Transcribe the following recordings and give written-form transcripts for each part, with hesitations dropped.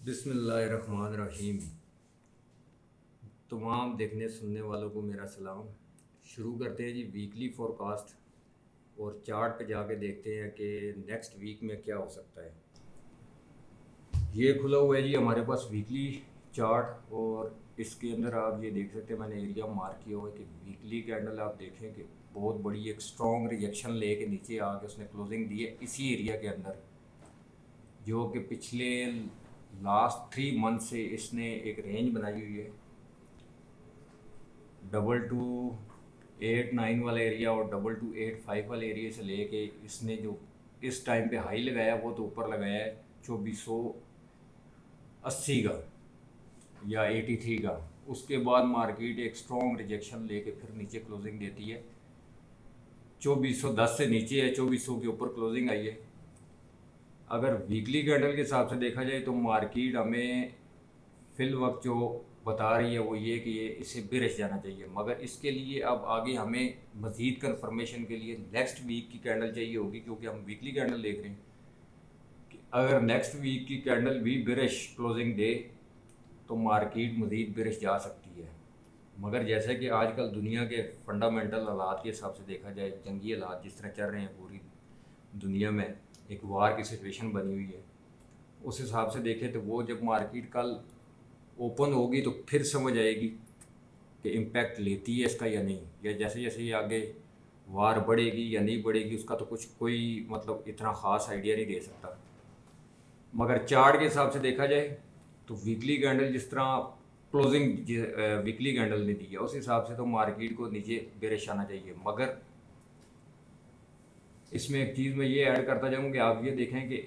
बिस्मिल्लाहिर्रहमानिर्रहीम। तमाम देखने सुनने वालों को मेरा सलाम। शुरू करते हैं जी वीकली फोरकास्ट और चार्ट पे जाके देखते हैं कि नेक्स्ट वीक में क्या हो सकता है। ये खुला हुआ है जी हमारे पास वीकली चार्ट, और इसके अंदर आप ये देख सकते हैं, मैंने एरिया मार्क किया हुआ है कि वीकली कैंडल आप देखें कि बहुत बड़ी एक स्ट्रॉन्ग रिजेक्शन लेके नीचे आके उसने क्लोजिंग दी है इसी एरिया के अंदर, जो कि पिछले लास्ट 3 मंथ से इसने एक रेंज बनाई हुई है। 2289 वाला एरिया और 2285 वाले एरिया से लेके इसने जो इस टाइम पे हाई लगाया वो तो ऊपर लगाया है 2480 का या 83 का। उसके बाद मार्केट एक स्ट्रॉन्ग रिजेक्शन लेके फिर नीचे क्लोजिंग देती है। 2410 से नीचे है, 2400 के ऊपर क्लोजिंग आई है। अगर वीकली कैंडल के हिसाब से देखा जाए तो मार्केट हमें फिल वक्त जो बता रही है वो ये कि ये इसे बिरश जाना चाहिए, मगर इसके लिए अब आगे हमें मज़ीद कंफर्मेशन के लिए नेक्स्ट वीक की कैंडल चाहिए होगी, क्योंकि हम वीकली कैंडल देख रहे हैं कि अगर नेक्स्ट वीक की कैंडल भी बिरश क्लोजिंग दे तो मार्केट मज़ीद बिरश जा सकती है। मगर जैसे कि आजकल दुनिया के फंडामेंटल हालात के हिसाब से देखा जाए, जंगी हालात जिस तरह चल रहे हैं पूरी दुनिया में, एक वार की सिचुएशन बनी हुई है, उस हिसाब से देखें तो वो जब मार्केट कल ओपन होगी तो फिर समझ आएगी कि इम्पैक्ट लेती है इसका या नहीं, या जैसे जैसे ये आगे वार बढ़ेगी या नहीं बढ़ेगी उसका तो कुछ कोई मतलब इतना ख़ास आइडिया नहीं दे सकता। मगर चार्ट के हिसाब से देखा जाए तो वीकली कैंडल जिस तरह क्लोजिंग वीकली कैंडल ने दी है उस हिसाब से तो मार्केट को नीचे बेरिश आना चाहिए। मगर इसमें एक चीज़ मैं ये ऐड करता जाऊँ कि आप ये देखें कि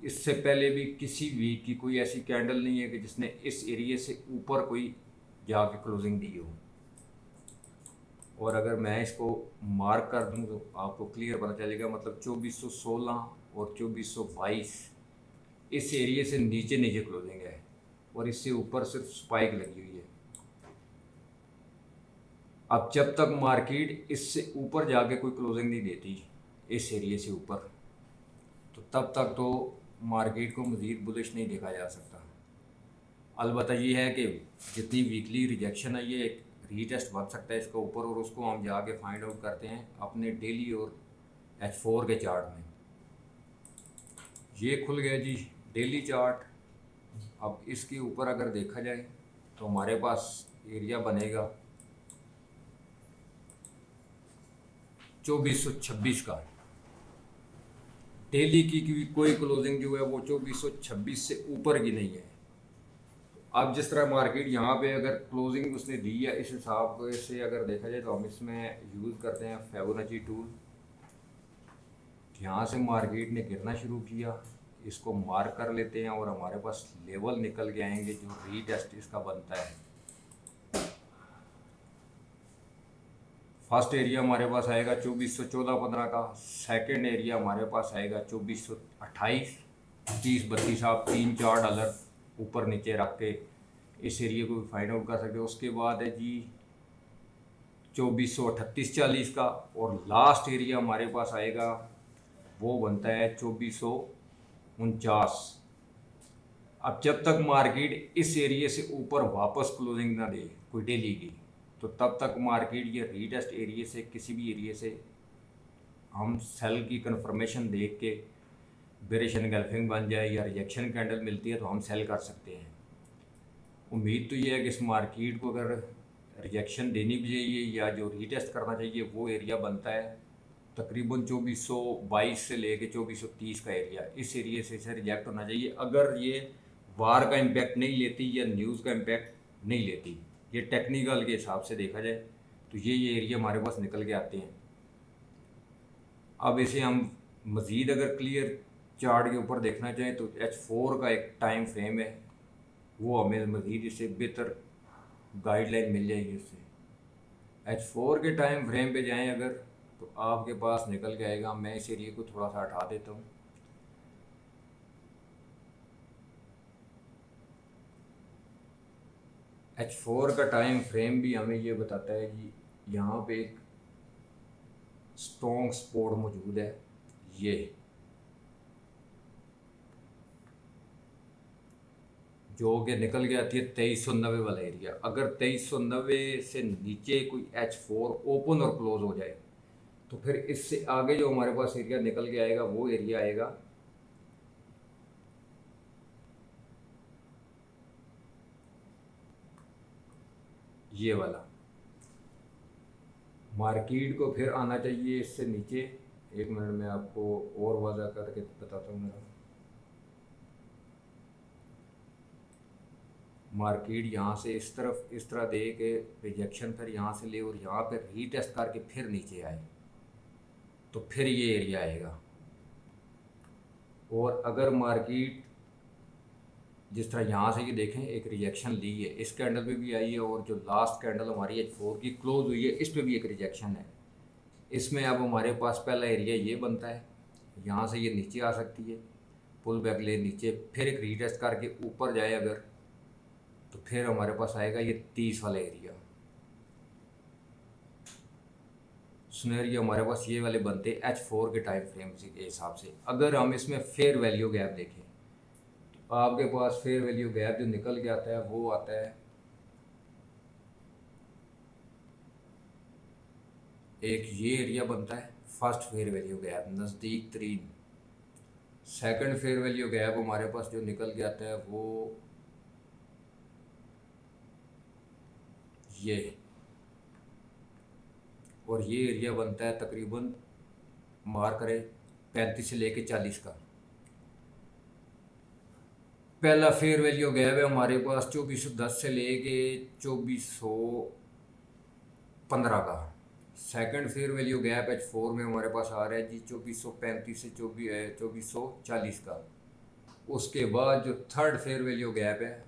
इससे पहले भी किसी वीक की कोई ऐसी कैंडल नहीं है कि जिसने इस एरिया से ऊपर कोई जाके क्लोजिंग दी हो। और अगर मैं इसको मार्क कर दूं तो आपको क्लियर पता चलेगा, मतलब 2416 और 2422 इस एरिया से नीचे नीचे क्लोजिंग है और इससे ऊपर सिर्फ स्पाइक लगी हुई है। अब जब तक मार्केट इससे ऊपर जाके कोई क्लोजिंग नहीं देती इस एरिया से ऊपर, तो तब तक तो मार्केट को मज़ीद बुलिश नहीं देखा जा सकता। अलबत्ता ये है कि जितनी वीकली रिजेक्शन है ये एक रीटेस्ट बन सकता है इसका ऊपर, और उसको हम जाके फाइंड आउट करते हैं अपने डेली और H4 के चार्ट में। ये खुल गया जी डेली चार्ट। अब इसके ऊपर अगर देखा जाए तो हमारे पास एरिया बनेगा 2426 का। डेली की कोई क्लोजिंग जो है वो 2426 से ऊपर की नहीं है। अब जिस तरह मार्केट यहाँ पे अगर क्लोजिंग उसने दी है इस हिसाब से अगर देखा जाए तो हम इसमें यूज़ करते हैं फिबोनाची टूल। यहाँ से मार्केट ने गिरना शुरू किया, इसको मार्क कर लेते हैं और हमारे पास लेवल निकल के आएंगे जो रीटेस्ट इसका बनता है। फर्स्ट एरिया हमारे पास आएगा 2414-15 का, सेकंड एरिया हमारे पास आएगा 2428। 30-32 आप $3-4 ऊपर नीचे रख के इस एरिया को भी फाइंड आउट कर सकते हो। उसके बाद है जी 2438-40 का, और लास्ट एरिया हमारे पास आएगा वो बनता है 2449। अब जब तक मार्केट इस एरिया से ऊपर वापस क्लोजिंग ना दे कोई डेली की, तो तब तक मार्केट ये रीटेस्ट एरिया से किसी भी एरिया से हम सेल की कंफर्मेशन देख के बेरिश एनगल्फिंग बन जाए या रिजेक्शन कैंडल मिलती है तो हम सेल कर सकते हैं। उम्मीद तो ये है कि इस मार्केट को अगर रिजेक्शन देनी भी चाहिए या जो रीटेस्ट करना चाहिए वो एरिया बनता है तकरीबन 2422 से लेके 2430 का एरिया। इस एरिया से इसे रिजेक्ट होना चाहिए अगर ये वार का इम्पैक्ट नहीं लेती या न्यूज़ का इम्पैक्ट नहीं लेती। ये टेक्निकल के हिसाब से देखा जाए तो ये एरिया हमारे पास निकल के आते हैं। अब इसे हम मज़ीद अगर क्लियर चार्ट के ऊपर देखना चाहें तो H4 का एक टाइम फ्रेम है, वो हमें मज़ीद इससे बेहतर गाइडलाइन मिल जाएगी। उससे H4 के टाइम फ्रेम पे जाएं अगर तो आपके पास निकल के आएगा। मैं इस एरिया को थोड़ा सा हटा देता हूँ। H4 का टाइम फ्रेम भी हमें ये बताता है कि यहाँ पे एक स्ट्रॉन्ग सपोर्ट मौजूद है। ये जो कि निकल के आती है 2390 वाला एरिया। अगर 2390 से नीचे कोई H4 ओपन और क्लोज हो जाए तो फिर इससे आगे जो हमारे पास एरिया निकल के आएगा वो एरिया आएगा ये वाला। मार्केट को फिर आना चाहिए इससे नीचे। एक मिनट में आपको और वाज़ा करके बताता हूँ। मेरा मार्केट यहाँ से इस तरफ इस तरह दे के रिजेक्शन फिर यहाँ से ले और यहाँ पे रीटेस्ट करके फिर नीचे आए तो फिर ये एरिया आएगा। और अगर मार्केट जिस तरह यहाँ से ये देखें एक रिजेक्शन ली है, इस कैंडल पे भी आई है और जो लास्ट कैंडल हमारी H4 की क्लोज हुई है इस पे भी एक रिजेक्शन है। इसमें अब हमारे पास पहला एरिया ये बनता है, यहाँ से ये नीचे आ सकती है, पुल बैक ले नीचे, फिर एक रीटेस्ट करके ऊपर जाए अगर तो फिर हमारे पास आएगा ये 30 वाला एरिया। सिनेरियो हमारे पास ये वाले बनते H4 के टाइम फ्रेम के हिसाब से। अगर हम इसमें फेयर वैल्यू गैप देखें तो आपके पास फेयर वैल्यू गैप जो निकल के आता है वो आता है एक ये एरिया बनता है फर्स्ट फेयर वैल्यू गैप नज़दीक तरीन। सेकंड फेयर वैल्यू गैप हमारे पास जो निकल के आता है वो ये, और ये एरिया बनता है तकरीबन मार करें 35 से लेके 40 का। पहला फेयर वैल्यू गैप है हमारे पास 2410 से लेके 2415 का। Second fair value gap H4 में हमारे पास आ रहा है जी 2435 से 2440 का। उसके बाद जो थर्ड फेयर वैल्यू गैप है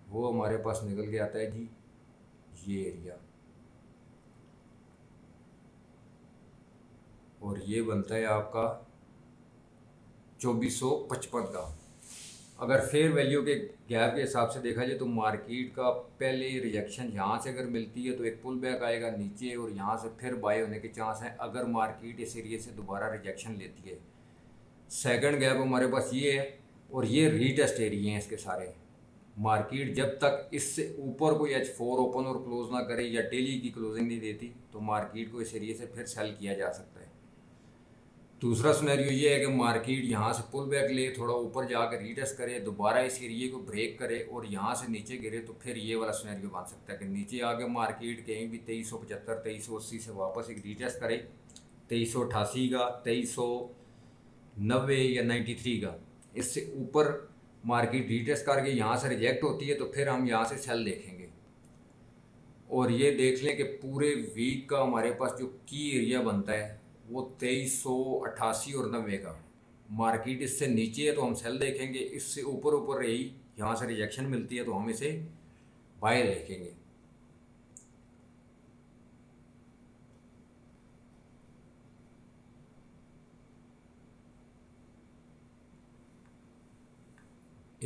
वो हमारे पास निकल के आता है जी ये एरिया, और ये बनता है आपका 2455 का। अगर फेयर वैल्यू के गैप के हिसाब से देखा जाए तो मार्केट का पहले रिजेक्शन यहाँ से अगर मिलती है तो एक पुल बैक आएगा नीचे और यहाँ से फिर बाय होने के चांस हैं अगर मार्केट इस एरिया से दोबारा रिजेक्शन लेती है। सेकंड गैप हमारे पास ये है और ये रीटेस्ट एरिया हैं इसके सारे। मार्केट जब तक इससे ऊपर कोई H4 ओपन और क्लोज ना करे या डेली की क्लोजिंग नहीं देती तो मार्केट को इस एरिया से फिर सेल किया जा सकता है। दूसरा सिनेरियो ये है कि मार्केट यहाँ से पुल बैक ले, थोड़ा ऊपर जाकर रीटेस्ट करे, दोबारा इस एरिया को ब्रेक करे और यहाँ से नीचे गिरे तो फिर ये वाला सिनेरियो बन सकता है कि नीचे आके मार्केट कहीं भी 2375 2380 से वापस एक रीटेस्ट करे 2388 का, 2390 या 93 का। इससे ऊपर मार्केट रीटेस्ट करके यहाँ से रिजेक्ट होती है तो फिर हम यहाँ से सेल देखेंगे। और ये देख लें कि पूरे वीक का हमारे पास जो की एरिया बनता है वो 2388 और 90 का। मार्केट इससे नीचे है तो हम सेल देखेंगे, इससे ऊपर ऊपर रही यहाँ से रिजेक्शन मिलती है तो हम इसे बाय देखेंगे।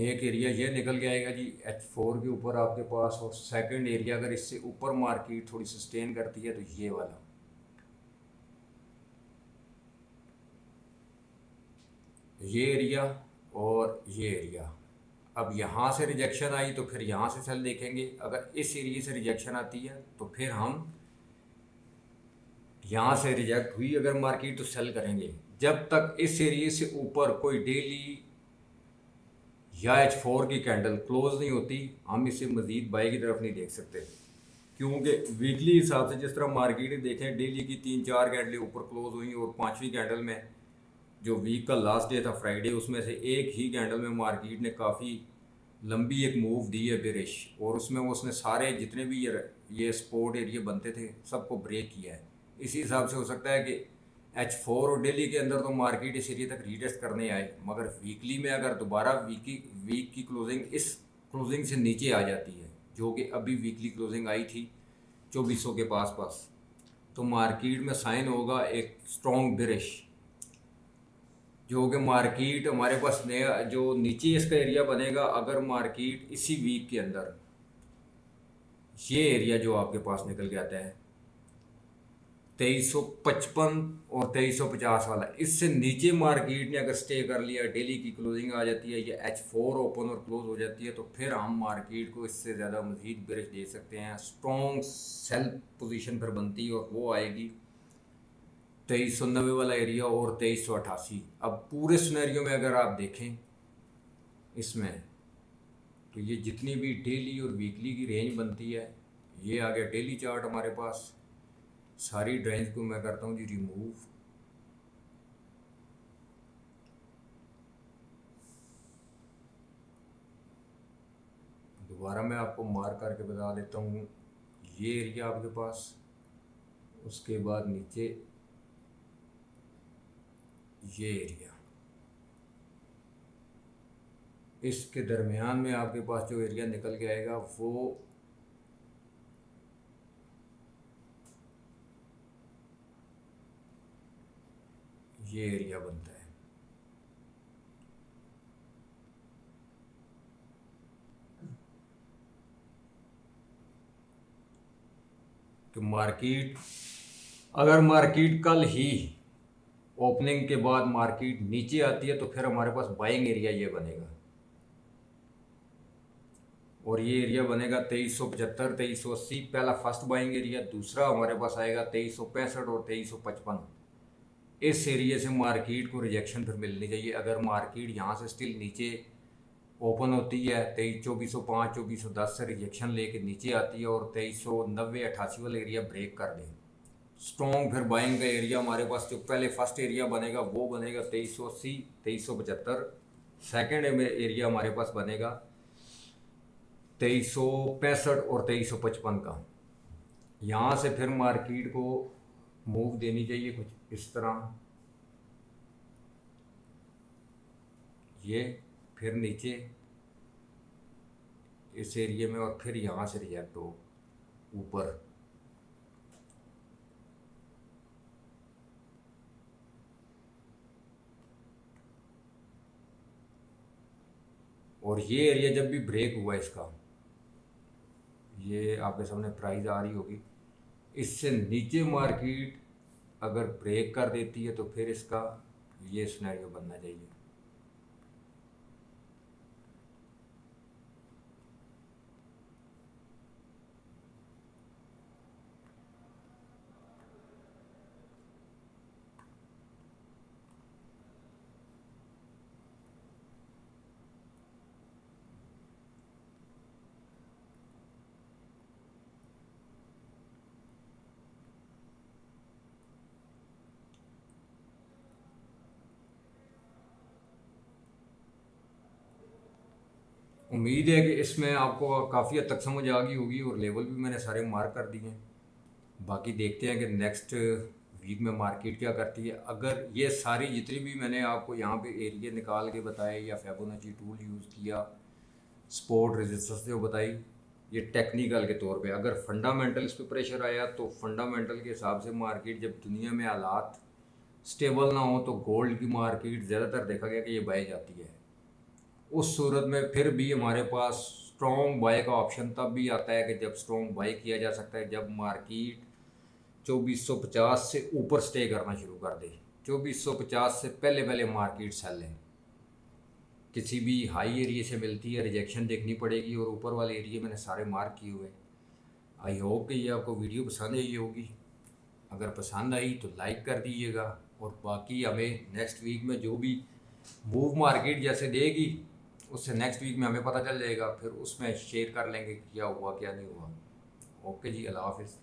एक एरिया ये निकल के आएगा जी H4 के ऊपर आपके पास, और सेकंड एरिया अगर इससे ऊपर मार्केट थोड़ी सस्टेन करती है तो ये वाला। ये एरिया और ये एरिया। अब यहाँ से रिजेक्शन आई तो फिर यहाँ से सेल देखेंगे। अगर इस एरिया से रिजेक्शन आती है तो फिर हम यहाँ से रिजेक्ट हुई अगर मार्केट तो सेल करेंगे। जब तक इस एरिया से ऊपर कोई डेली या H4 की कैंडल क्लोज नहीं होती हम इसे मज़ीद बाई की तरफ नहीं देख सकते, क्योंकि वीकली हिसाब से जिस तरह मार्केट देखें डेली की 3-4 कैंडलें ऊपर क्लोज हुई और पाँचवीं कैंडल में जो वीक का लास्ट डे था फ्राइडे उसमें से एक ही कैंडल में मार्केट ने काफ़ी लंबी एक मूव दी है बेरिश, और उसमें उसने सारे जितने भी ये सपोर्ट एरिया बनते थे सबको ब्रेक किया है। इसी हिसाब से हो सकता है कि H4 और डेली के अंदर तो मार्केट इस एरिया तक रीटेस्ट करने आए, मगर वीकली में अगर दोबारा वीक की क्लोजिंग इस क्लोजिंग से नीचे आ जाती है जो कि अभी वीकली क्लोजिंग आई थी 2400 के पास, तो मार्केट में साइन होगा एक स्ट्रॉन्ग बेरिश, जो कि मार्केट हमारे पास नया जो नीचे इसका एरिया बनेगा। अगर मार्केट इसी वीक के अंदर ये एरिया जो आपके पास निकल के आता है 2355 और 2350 वाला, इससे नीचे मार्केट ने अगर स्टे कर लिया, डेली की क्लोजिंग आ जाती है, या H4 ओपन और क्लोज हो जाती है, तो फिर हम मार्केट को इससे ज़्यादा मज़ीद बेरिश दे सकते हैं। स्ट्रॉन्ग सेल पोजीशन फिर बनती है और वो आएगी 2390 वाला एरिया और 2388। अब पूरे सिनेरियो में अगर आप देखें इसमें, तो ये जितनी भी डेली और वीकली की रेंज बनती है, ये आ गया डेली चार्ट हमारे पास। सारी ड्राइंस को मैं करता हूँ जी रिमूव। दोबारा मैं आपको मार्क करके बता देता हूँ, ये एरिया आपके पास, उसके बाद नीचे ये एरिया, इसके दरमियान में आपके पास जो एरिया निकल के आएगा वो ये एरिया बनता है। कि मार्केट, अगर मार्केट कल ही ओपनिंग के बाद मार्केट नीचे आती है तो फिर हमारे पास बाइंग एरिया ये बनेगा, और ये एरिया बनेगा 2375 2380, पहला फर्स्ट बाइंग एरिया। दूसरा हमारे पास आएगा 2365 और 2355। इस एरिया से मार्केट को रिजेक्शन फिर मिलनी चाहिए। अगर मार्केट यहाँ से स्टिल नीचे ओपन होती है, 2405 2410 से रिजेक्शन लेके नीचे आती है और 2390 88 वाला एरिया ब्रेक कर दे, स्ट्रॉन्ग फिर बाइंग का एरिया हमारे पास जो पहले फर्स्ट एरिया बनेगा वो बनेगा 2380 2375। सेकेंड एरिया हमारे पास बनेगा 2365 और 2355 का। यहाँ से फिर मार्केट को मूव देनी चाहिए कुछ इस तरह, ये फिर नीचे इस एरिया में, और फिर यहाँ से रिजेक्ट हो ऊपर। और ये एरिया जब भी ब्रेक हुआ इसका, ये आपके सामने प्राइस आ रही होगी, इससे नीचे मार्केट अगर ब्रेक कर देती है तो फिर इसका ये सिनेरियो बनना चाहिए। उम्मीद है कि इसमें आपको काफ़ी हद तक समझ आ गई होगी, और लेवल भी मैंने सारे मार्क कर दिए हैं। बाकी देखते हैं कि नेक्स्ट वीक में मार्केट क्या करती है। अगर ये सारी जितनी भी मैंने आपको यहाँ पे एरिया निकाल के बताए, या फिबोनाची टूल यूज़ किया, सपोर्ट रेजिस्टेंस जो बताई, ये टेक्निकल के तौर पे, अगर फंडामेंटल्स पे प्रेशर आया तो फंडामेंटल के हिसाब से मार्केट, जब दुनिया में हालात स्टेबल ना हो तो गोल्ड की मार्केट ज़्यादातर देखा गया कि ये बाय जाती है। उस सूरत में फिर भी हमारे पास स्ट्रॉन्ग बाय का ऑप्शन तब भी आता है कि जब स्ट्रॉन्ग बाय किया जा सकता है, जब मार्केट 2450 से ऊपर स्टे करना शुरू कर दे। 2450 से पहले पहले मार्केट सेल है, किसी भी हाई एरिया से मिलती है, रिजेक्शन देखनी पड़ेगी, और ऊपर वाले एरिया मैंने सारे मार्क किए हुए। आई होप कि ये आपको वीडियो पसंद आई होगी। अगर पसंद आई तो लाइक कर दीजिएगा, और बाकी हमें नेक्स्ट वीक में जो भी मूव मार्केट जैसे देगी उससे नेक्स्ट वीक में हमें पता चल जाएगा, फिर उसमें शेयर कर लेंगे कि क्या हुआ क्या नहीं हुआ। ओके जी, अल्लाह हाफिज़।